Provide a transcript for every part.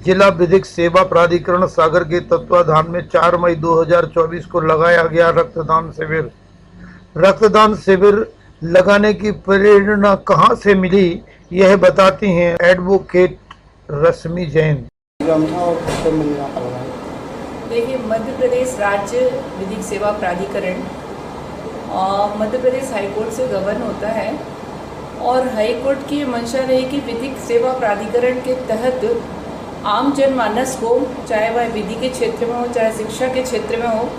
जिला विधिक सेवा प्राधिकरण सागर के तत्वाधान में 4 मई 2024 को लगाया गया रक्तदान शिविर। रक्तदान शिविर लगाने की प्रेरणा कहां से मिली, यह बताती हैं एडवोकेट रश्मि जैन। देखिए, मध्य प्रदेश राज्य विधिक सेवा प्राधिकरण मध्य प्रदेश हाईकोर्ट से गवर्न होता है और हाईकोर्ट की मंशा रही कि विधिक सेवा प्राधिकरण के तहत आम जनमानस को, चाहे वह विधि के क्षेत्र में हो, चाहे शिक्षा के क्षेत्र में हो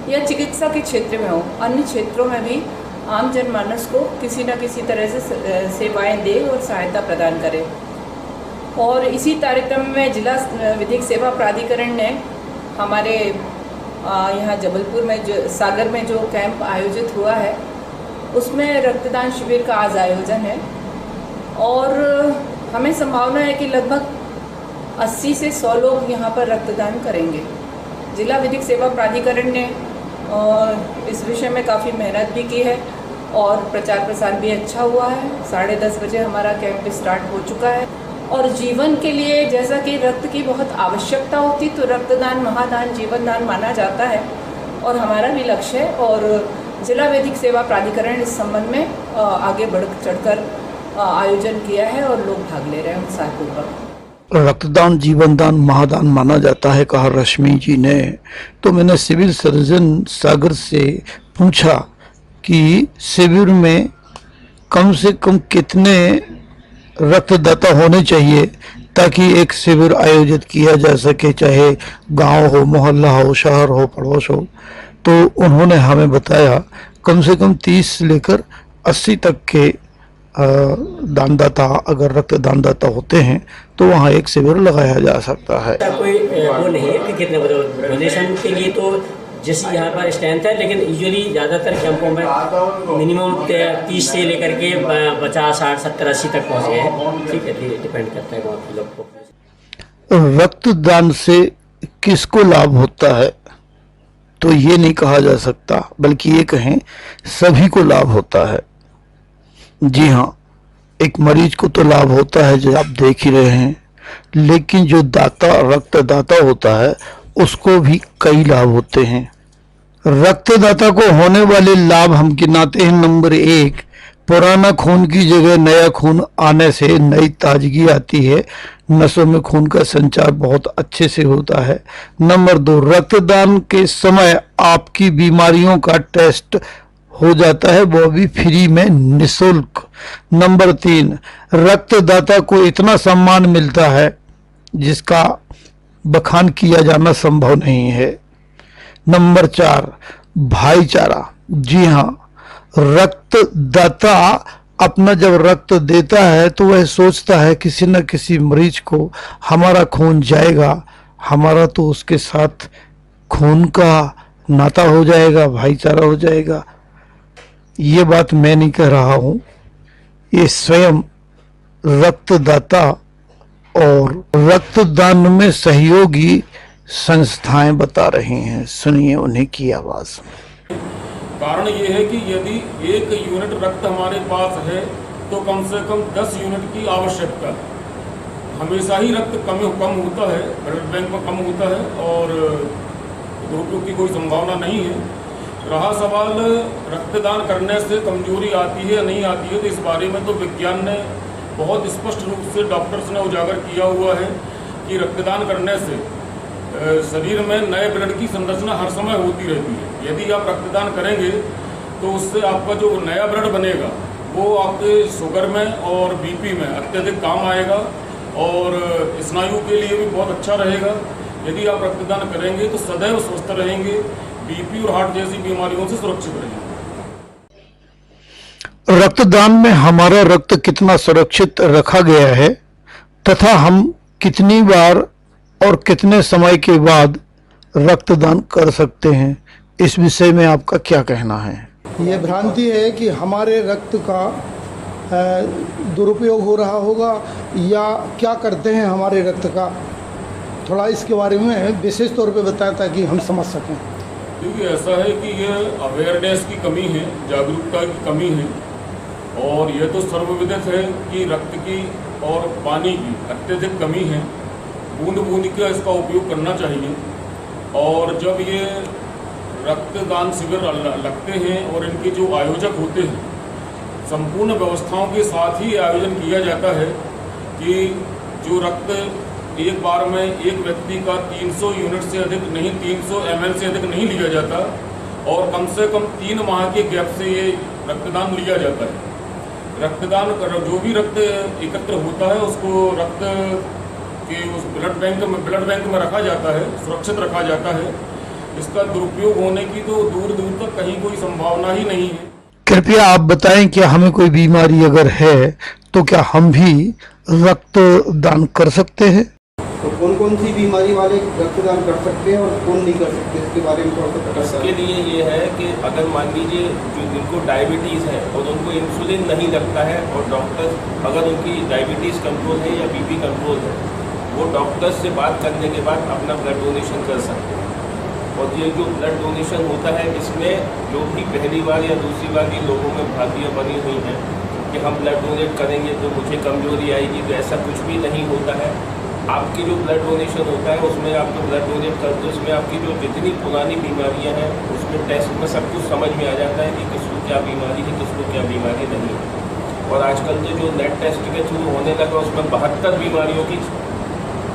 या चिकित्सा के क्षेत्र में हो, अन्य क्षेत्रों में भी आम जनमानस को किसी न किसी तरह से सेवाएं दे और सहायता प्रदान करे। और इसी कार्यक्रम में जिला विधिक सेवा प्राधिकरण ने हमारे यहाँ जबलपुर में सागर में जो कैंप आयोजित हुआ है उसमें रक्तदान शिविर का आज आयोजन है और हमें संभावना है कि लगभग 80 से 100 लोग यहाँ पर रक्तदान करेंगे। जिला विधिक सेवा प्राधिकरण ने इस विषय में काफ़ी मेहनत भी की है और प्रचार प्रसार भी अच्छा हुआ है। 10:30 बजे हमारा कैंप स्टार्ट हो चुका है और जीवन के लिए जैसा कि रक्त की बहुत आवश्यकता होती तो रक्तदान महादान जीवन दान माना जाता है और हमारा भी लक्ष्य है और जिला विधिक सेवा प्राधिकरण इस संबंध में आगे बढ़ चढ़कर आयोजन किया है और लोग भाग ले रहे हैं उत्साहपूर्वक। रक्तदान जीवन दान महादान माना जाता है, कहा रश्मि जी ने। तो मैंने सिविल सर्जन सागर से पूछा कि शिविर में कम से कम कितने रक्तदाता होने चाहिए ताकि एक शिविर आयोजित किया जा सके, चाहे गांव हो, मोहल्ला हो, शहर हो, पड़ोस हो। तो उन्होंने हमें बताया कम से कम 30 से लेकर 80 तक के दानदाता, अगर रक्तदानदाता होते हैं तो वहाँ एक शिविर लगाया जा सकता है। कोई वो नहीं है कि कितने डोनेशन के लिए तो जैसे यहाँ पर स्ट्रेंथ है, लेकिन यूजुअली ज़्यादातर कैंपों में मिनिमम 30 से लेकर के 50, 60, 70, 80 तक पहुँच गए हैं। ठीक है, डिपेंड करता है गाँव के लोग को। रक्तदान से किसको लाभ होता है तो ये नहीं कहा जा सकता, बल्कि ये कहें सभी को लाभ होता है। जी हाँ, एक मरीज को तो लाभ होता है जो आप देख ही रहे हैं, लेकिन जो दाता रक्तदाता होता है उसको भी कई लाभ होते हैं। रक्तदाता को होने वाले लाभ हम गिनाते हैं। नंबर 1, पुराना खून की जगह नया खून आने से नई ताजगी आती है, नसों में खून का संचार बहुत अच्छे से होता है। नंबर 2, रक्तदान के समय आपकी बीमारियों का टेस्ट हो जाता है, वो भी फ्री में, निःशुल्क। नंबर 3, रक्तदाता को इतना सम्मान मिलता है जिसका बखान किया जाना संभव नहीं है। नंबर 4, भाईचारा। जी हाँ, रक्तदाता अपना जब रक्त देता है तो वह सोचता है किसी न किसी मरीज को हमारा खून जाएगा, हमारा तो उसके साथ खून का नाता हो जाएगा, भाईचारा हो जाएगा। ये बात मैं नहीं कह रहा हूँ, ये स्वयं रक्तदाता और रक्तदान में सहयोगी संस्थाएं बता रही हैं। सुनिए उन्हीं की आवाज़ में। कारण ये है कि यदि 1 यूनिट रक्त हमारे पास है तो कम से कम 10 यूनिट की आवश्यकता है। हमेशा ही रक्त कम होता है, ब्लड बैंक में कम होता है और दुरुपयोग की कोई संभावना नहीं है। रहा सवाल रक्तदान करने से कमजोरी आती है या नहीं आती है, तो इस बारे में तो विज्ञान ने बहुत स्पष्ट रूप से डॉक्टर्स ने उजागर किया हुआ है कि रक्तदान करने से शरीर में नए ब्लड की संरचना हर समय होती रहती है। यदि आप रक्तदान करेंगे तो उससे आपका जो नया ब्लड बनेगा वो आपके शुगर में और बीपी में अत्यधिक काम आएगा और स्नायु के लिए भी बहुत अच्छा रहेगा। यदि आप रक्तदान करेंगे तो सदैव स्वस्थ रहेंगे, बीपी और हार्ट जैसी बीमारियों से सुरक्षित रहेंगे। रक्तदान में हमारा रक्त कितना सुरक्षित रखा गया है तथा हम कितनी बार और कितने समय के बाद रक्तदान कर सकते हैं, इस विषय में आपका क्या कहना है? ये भ्रांति है कि हमारे रक्त का दुरुपयोग हो रहा होगा या क्या करते हैं हमारे रक्त का, थोड़ा इसके बारे में विशेष तौर पे बताया ताकि हम समझ सकें। क्योंकि ऐसा है कि ये अवेयरनेस की कमी है, जागरूकता की कमी है और यह तो सर्वविदित है कि रक्त की और पानी की अत्यधिक कमी है। बूंद बूंद का इसका उपयोग करना चाहिए। और जब ये रक्तदान शिविर लगते हैं और इनके जो आयोजक होते हैं, संपूर्ण व्यवस्थाओं के साथ ही आयोजन किया जाता है कि जो रक्त एक बार में एक व्यक्ति का 300 यूनिट से अधिक नहीं, 300 ml से अधिक नहीं लिया जाता और कम से कम 3 माह के गैप से ये रक्तदान लिया जाता है। रक्तदान जो भी रक्त एकत्र होता है उसको रक्त के उस ब्लड बैंक में रखा जाता है, सुरक्षित रखा जाता है। इसका दुरुपयोग होने की तो दूर दूर तक कहीं कोई संभावना ही नहीं है। कृपया आप बताएं कि हमें कोई बीमारी अगर है तो क्या हम भी रक्तदान कर सकते हैं? तो कौन कौन सी बीमारी वाले रक्तदान कर सकते हैं और कौन नहीं कर सकते, इसके बारे में थोड़ा सा पता इसके लिए ये है कि अगर मान लीजिए जो जिनको डायबिटीज़ है और उनको इंसुलिन नहीं लगता है और डॉक्टर अगर उनकी डायबिटीज़ कंट्रोल है या बीपी कंट्रोल है, वो डॉक्टर से बात करने के बाद अपना ब्लड डोनेशन कर सकते हैं। और ये जो ब्लड डोनेशन होता है इसमें जो भी पहली बार या दूसरी बार ये लोगों में भ्रांतियाँ बनी हुई हैं कि हम ब्लड डोनेट करेंगे तो मुझे कमजोरी आएगी, तो ऐसा कुछ भी नहीं होता है। आपकी जो ब्लड डोनेशन होता है उसमें आप जो ब्लड डोनेट करते हो उसमें आपकी जो जितनी पुरानी बीमारियां हैं उसमें टेस्ट में सब कुछ समझ में आ जाता है कि किसको क्या बीमारी है, किसको क्या बीमारी नहीं है। और आजकल तो जो नेट टेस्ट के थ्रू होने लगा उसमें 72 बीमारियों की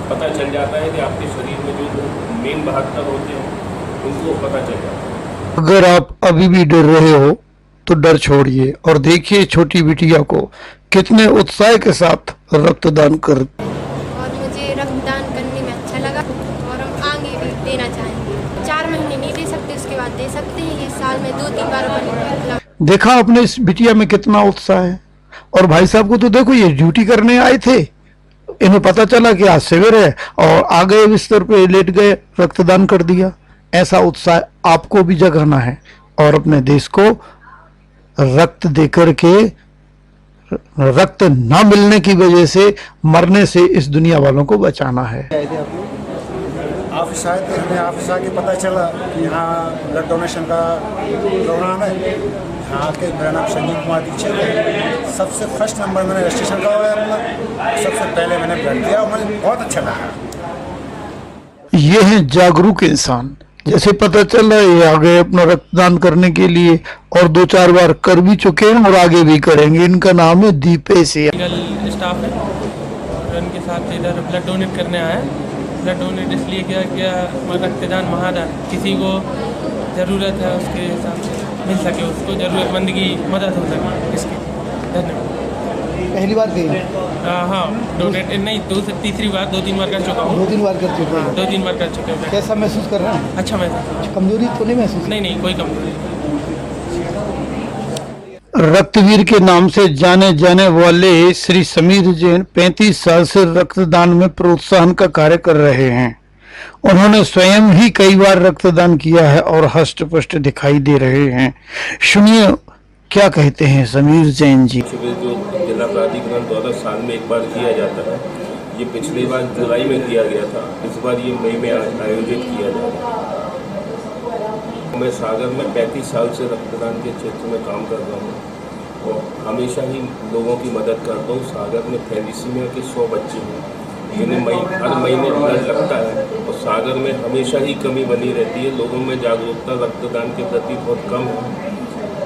पता चल जाता है कि आपके शरीर में जो मेन 72 होते हैं उनको पता चल जाता है। अगर आप अभी भी डर रहे हो तो डर छोड़िए और देखिए छोटी बिटिया को कितने उत्साह के साथ रक्तदान कर। और मुझे रक्तदान करने में अच्छा लगा और हम आगे भी देना चाहेंगे। 4 महीने नहीं दे सकते, उसके बाद दे सकते हैं। ये साल में 2-3 बार देखा आपने इस बिटिया में कितना उत्साह है। और भाई साहब को तो देखो, ये ड्यूटी करने आए थे, इन्हें पता चला कि आज शिविर है और आ गए, बिस्तर पे लेट गए, रक्तदान कर दिया। ऐसा उत्साह आपको भी जगाना है और अपने देश को रक्त देकर के रक्त न मिलने की वजह से मरने से इस दुनिया वालों को बचाना है। ऑफिस आके पता चला कि यहाँ ब्लड डोनेशन का प्रोग्राम है। यहाँ के मेरा नाम संजीव कुमार दीक्षित है। सबसे फर्स्ट नंबर मैंने रजिस्ट्रेशन करवाया अपना, सबसे पहले मैंने ब्लड दिया और मुझे बहुत अच्छा लगा। ये हैं जागरूक इंसान। जैसे पता चल रहा है ये आ गए अपना रक्तदान करने के लिए और 2-4 बार कर भी चुके हैं और आगे भी करेंगे। इनका नाम है दीपेश। स्टाफ है और उनके साथ इधर ब्लड डोनेट करने आया है। ब्लड डोनेट इसलिए किया रक्तदान महादान, किसी को ज़रूरत है उसके हिसाब से मिल सके, उसको ज़रूरतमंद की मदद हो सके। इसकी धन्यवाद। पहली बार गई? हाँ, डोनेट नहीं, 2-3 बार 2-3 बार कर चुका हूँ। 2-3 बार कर चुके हैं? 2-3 बार कर चुके हैं। कैसा महसूस कर रहे हैं? अच्छा महसूस। कमजोरी तो नहीं महसूस? नहीं, कोई कमजोरी। रक्तवीर के नाम से जाने जाने वाले श्री समीर जैन 35 साल से रक्तदान में प्रोत्साहन का कार्य कर रहे हैं। उन्होंने स्वयं ही कई बार रक्तदान किया है और हष्ट-पुष्ट दिखाई दे रहे हैं। सुनिए क्या कहते हैं समीर जैन जी। शिविर जो जिला प्राधिकरण द्वारा साल में एक बार किया जाता है, ये पिछली बार जुलाई में किया गया था, इस बार ये मई में आयोजित किया जा रहा है। मैं सागर में 35 साल से रक्तदान के क्षेत्र में काम कर रहा हूँ और हमेशा ही लोगों की मदद करता हूँ। सागर में थैलीसीमिया के 100 बच्चे हैं जिन्हें हर महीने ब्लड लगता है और सागर में हमेशा ही कमी बनी रहती है। लोगों में जागरूकता रक्तदान के प्रति बहुत कम है,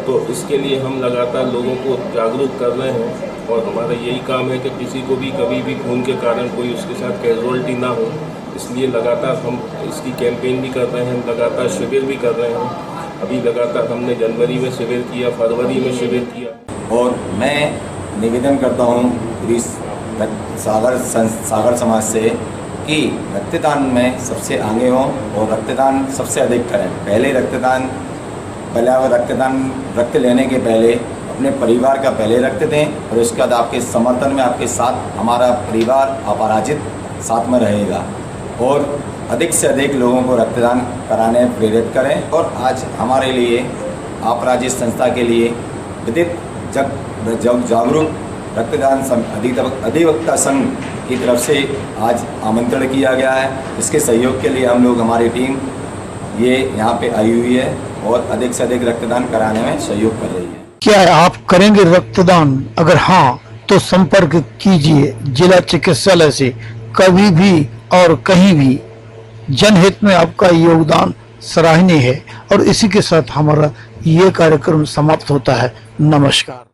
तो इसके लिए हम लगातार लोगों को जागरूक कर रहे हैं और हमारा यही काम है कि किसी को भी कभी भी खून के कारण कोई उसके साथ कैजुअल्टी ना हो। इसलिए लगातार हम इसकी कैंपेन भी कर रहे हैं, लगातार शिविर भी कर रहे हैं। अभी लगातार हमने जनवरी में शिविर किया, फरवरी में शिविर किया। और मैं निवेदन करता हूँ सागर समाज से कि रक्तदान में सबसे आगे हों और रक्तदान सबसे अधिक करें। पहले रक्त लेने के पहले अपने परिवार का पहले रक्त दें और उसके बाद आपके समर्थन में आपके साथ हमारा परिवार अपराजित साथ में रहेगा और अधिक से अधिक लोगों को रक्तदान कराने प्रेरित करें। और आज हमारे लिए अपराजित संस्था के लिए विदित जागरूक रक्तदान अधिवक्ता संघ की तरफ से आज आमंत्रण किया गया है। इसके सहयोग के लिए हम लोग, हमारी टीम ये यहाँ पे आई हुई है और अधिक से अधिक रक्तदान कराने में सहयोग कर रही है। क्या आप करेंगे रक्तदान? अगर हाँ तो संपर्क कीजिए जिला चिकित्सालय से कभी भी और कहीं भी जनहित में आपका योगदान सराहनीय है। और इसी के साथ हमारा ये कार्यक्रम समाप्त होता है। नमस्कार।